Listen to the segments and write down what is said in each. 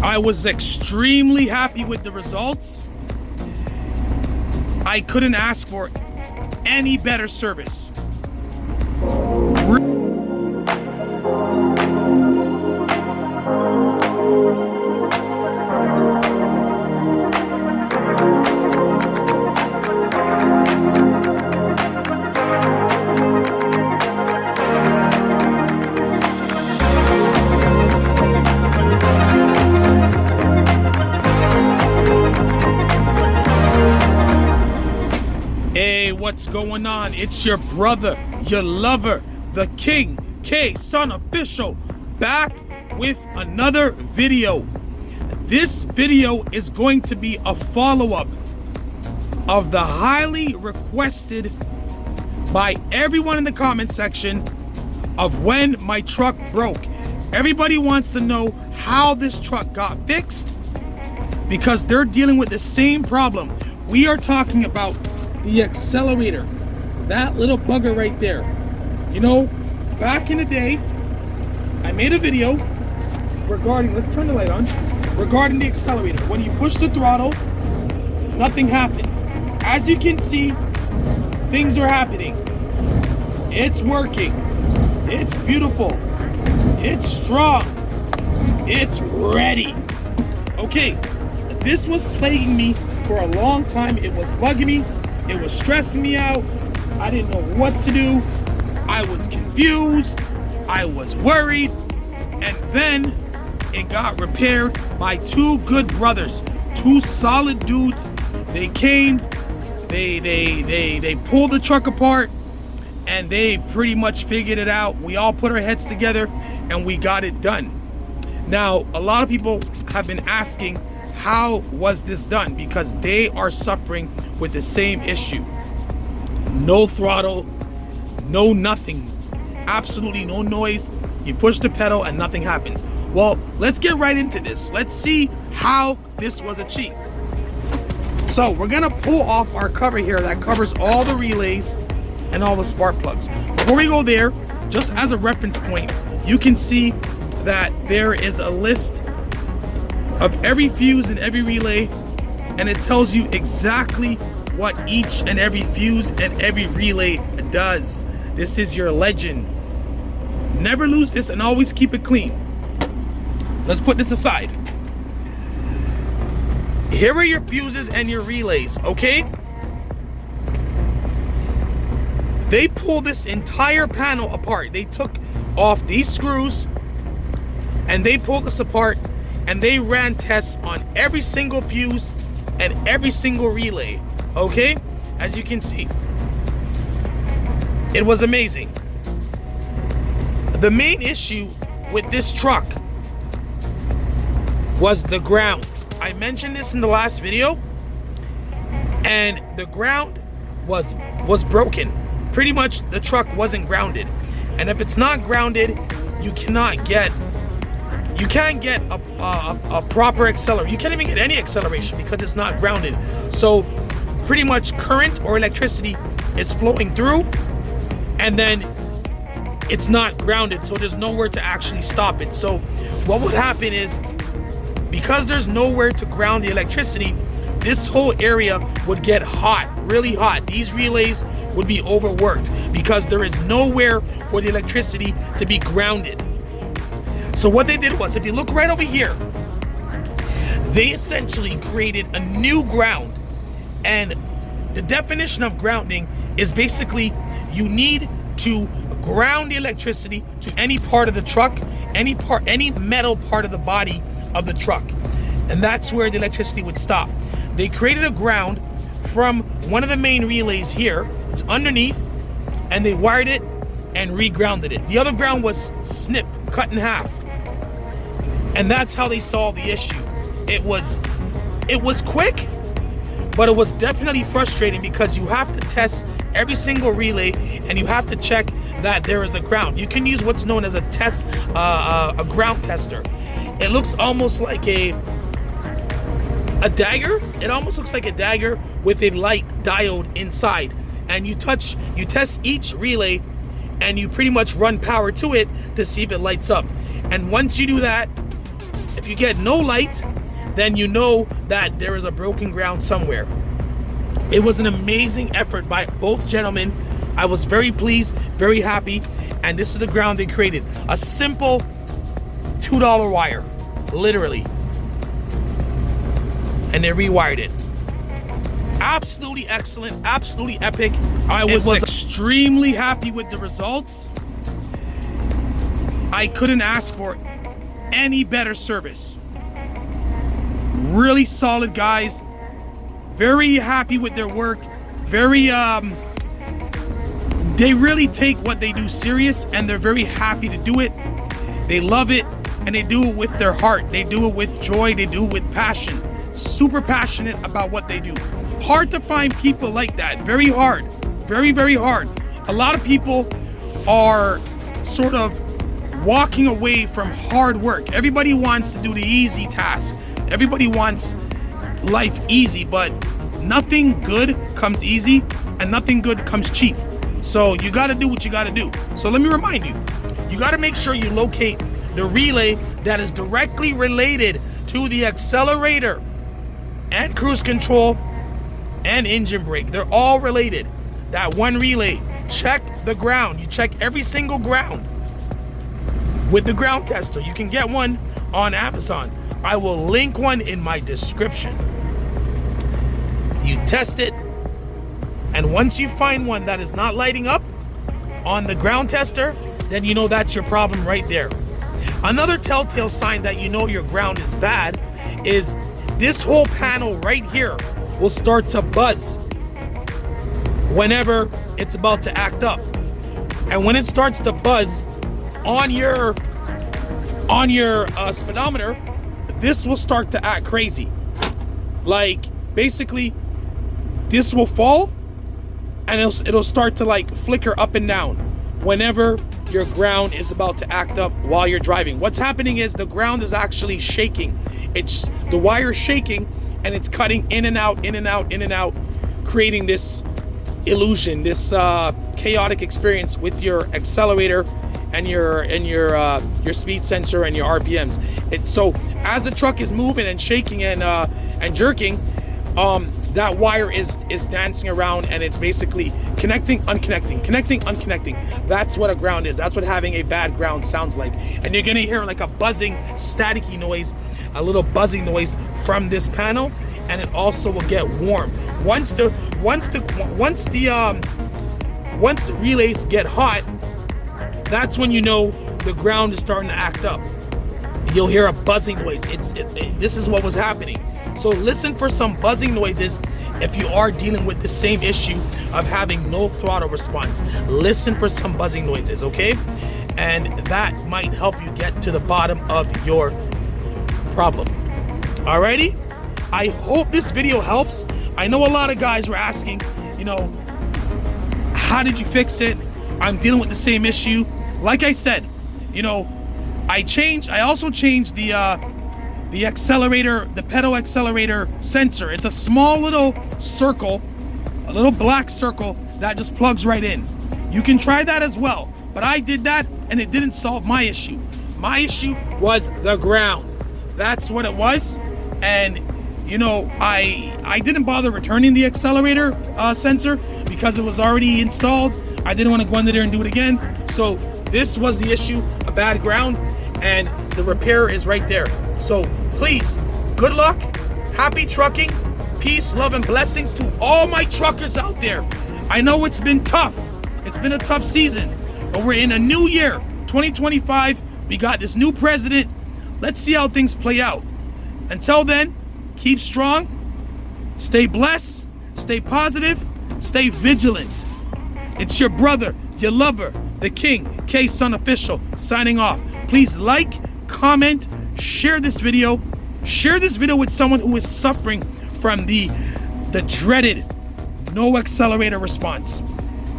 I was extremely happy with the results. I couldn't ask for any better service. Hey, what's going on? It's your brother, your lover, the King K Son Official, back with another video. This video is going to be a follow-up of the highly requested by everyone in the comment section of when my truck broke. Everybody wants to know how this truck got fixed because they're dealing with the same problem. We are talking about the accelerator, that little bugger right there. You know, back in the day, I made a video regarding, let's turn the light on, regarding the accelerator. When you push the throttle, nothing happened. As you can see, things are happening. It's working. It's beautiful. It's strong. It's ready. Okay, this was plaguing me for a long time. It was bugging me. It was stressing me out. I didn't know what to do. I was confused. I was worried. And then it got repaired by two good brothers, two solid dudes. They came, they pulled the truck apart, and they pretty much figured it out. We all put our heads together and we got it done. Now, a lot of people have been asking, how was this done? Because they are suffering with the same issue. No throttle, no nothing, absolutely no noise. You push the pedal and nothing happens. Well, let's get right into this. Let's see how this was achieved. So we're gonna pull off our cover here that covers all the relays and all the spark plugs. Before we go there, just as a reference point, you can see that there is a list of every fuse and every relay, and it tells you exactly what each and every fuse and every relay does. This is your legend. Never lose this and always keep it clean. Let's put this aside. Here are your fuses and your relays, okay? They pulled this entire panel apart. They took off these screws and they pulled this apart, and they ran tests on every single fuse and every single relay, okay? As you can see, it was amazing. The main issue with this truck was the ground. I mentioned this in the last video, and the ground was broken. Pretty much the truck wasn't grounded. And if it's not grounded, you can't get a proper accelerator. You can't even get any acceleration because it's not grounded. So pretty much current or electricity is flowing through, and then it's not grounded, so there's nowhere to actually stop it. So what would happen is, because there's nowhere to ground the electricity, this whole area would get hot, really hot. These relays would be overworked because there is nowhere for the electricity to be grounded. So what they did was, if you look right over here, they essentially created a new ground. And the definition of grounding is basically you need to ground the electricity to any part of the truck, any metal part of the body of the truck. And that's where the electricity would stop. They created a ground from one of the main relays here. It's underneath, and they wired it and re-grounded it. The other ground was snipped, cut in half. And that's how they solved the issue. It was quick, but it was definitely frustrating because you have to test every single relay and you have to check that there is a ground. You can use what's known as a ground tester. It looks almost like a dagger. It almost looks like a dagger with a light diode inside. And you test each relay and you pretty much run power to it to see if it lights up. And once you do that, If you get no light, then you know that there is a broken ground somewhere. It was an amazing effort by both gentlemen. I was very pleased, very happy, and this is the ground they created. A simple $2 wire, literally. And they rewired it. Absolutely excellent, absolutely epic. I was extremely happy with the results. I couldn't ask for any better service. Really solid guys. Very happy with their work. Very, they really take what they do serious, and they're very happy to do it. They love it, and they do it with their heart. They do it with joy. They do it with passion. Super passionate about what they do. Hard to find people like that. Very hard. Very, very hard. A lot of people are sort of walking away from hard work. Everybody wants to do the easy task. Everybody wants life easy, but nothing good comes easy and nothing good comes cheap. So you got to do what you got to do. So let me remind you, you got to make sure you locate the relay that is directly related to the accelerator and cruise control and engine brake. They're all related. That one relay. Check the ground. You check every single ground with the ground tester. You can get one on Amazon. I will link one in my description. You test it, and once you find one that is not lighting up on the ground tester, then you know that's your problem right there. Another telltale sign that you know your ground is bad is this whole panel right here will start to buzz whenever it's about to act up. And when it starts to buzz on your speedometer, this will start to act crazy. Like, basically, this will fall and it'll start to like flicker up and down whenever your ground is about to act up while you're driving. What's happening is the ground is actually shaking. It's the wire shaking, and it's cutting in and out, in and out, in and out, creating this illusion, this chaotic experience with your accelerator and your speed sensor and your RPMs. So as the truck is moving and shaking and jerking, that wire is dancing around, and it's basically connecting, unconnecting, connecting, unconnecting. That's what a ground is. That's what having a bad ground sounds like. And you're gonna hear like a buzzing, staticky noise, a little buzzing noise from this panel, and it also will get warm. Once the relays get hot, that's when you know the ground is starting to act up. You'll hear a buzzing noise. This is what was happening. So listen for some buzzing noises if you are dealing with the same issue of having no throttle response. Listen for some buzzing noises, okay? And that might help you get to the bottom of your problem. Alrighty? I hope this video helps. I know a lot of guys were asking, how did you fix it? I'm dealing with the same issue. Like I said, I also changed the accelerator, the pedal accelerator sensor. It's a small little circle, a little black circle that just plugs right in. You can try that as well, but I did that and it didn't solve my issue. My issue was the ground. That's what it was. And I didn't bother returning the accelerator sensor because it was already installed. I didn't want to go under there and do it again. So this was the issue, a bad ground, and the repair is right there. So please, good luck, happy trucking, peace, love, and blessings to all my truckers out there. I know it's been tough. It's been a tough season, but we're in a new year, 2025. We got this new president. Let's see how things play out. Until then, keep strong, stay blessed, stay positive, stay vigilant. It's your brother, your lover, the King, K-Son Official, signing off. Please like, comment, share this video. Share this video with someone who is suffering from the dreaded no accelerator response.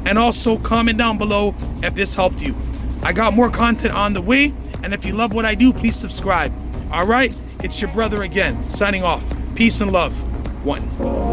And also comment down below if this helped you. I got more content on the way, and if you love what I do, please subscribe. All right, it's your brother again, signing off. Peace and love. One.